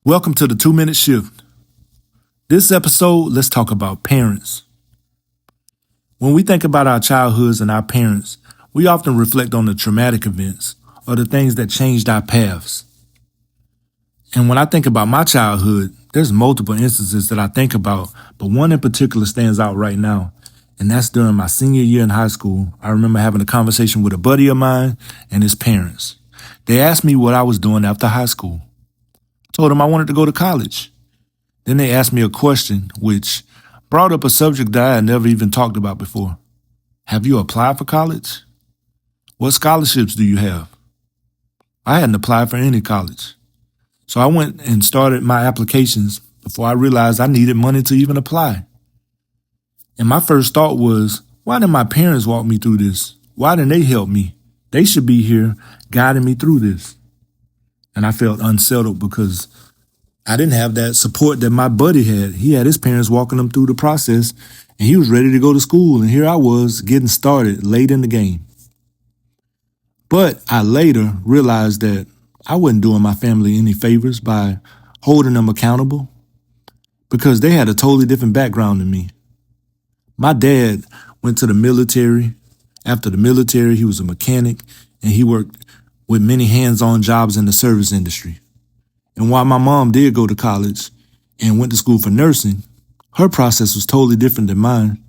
Welcome to the 2 Minute Shift. This episode, let's talk about parents. When we think about our childhoods and our parents, we often reflect on the traumatic events or the things that changed our paths. And when I think about my childhood, there's multiple instances that I think about, but one in particular stands out right now. And that's during my senior year in high school. I remember having a conversation with a buddy of mine and his parents. They asked me what I was doing after high school. Told them I wanted to go to college. Then they asked me a question which brought up a subject that I had never even talked about before. Have you applied for college? What scholarships do you have? I hadn't applied for any college. So I went and started my applications before I realized I needed money to even apply. And my first thought was, why didn't my parents walk me through this? Why didn't they help me? They should be here guiding me through this. And I felt unsettled because I didn't have that support that my buddy had. He had his parents walking him through the process, and he was ready to go to school. And here I was getting started late in the game. But I later realized that I wasn't doing my family any favors by holding them accountable because they had a totally different background than me. My dad went to the military. After the military, he was a mechanic, and he worked with many hands-on jobs in the service industry. And while my mom did go to college and went to school for nursing, her process was totally different than mine.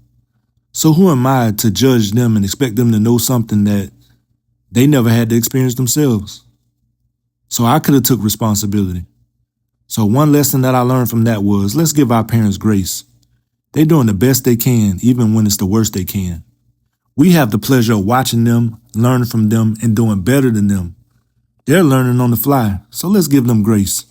So who am I to judge them and expect them to know something that they never had to experience themselves? So I could have took responsibility. So one lesson that I learned from that was, let's give our parents grace. They're doing the best they can, even when it's the worst they can. We have the pleasure of watching them, learning from them, and doing better than them. They're learning on the fly, so let's give them grace.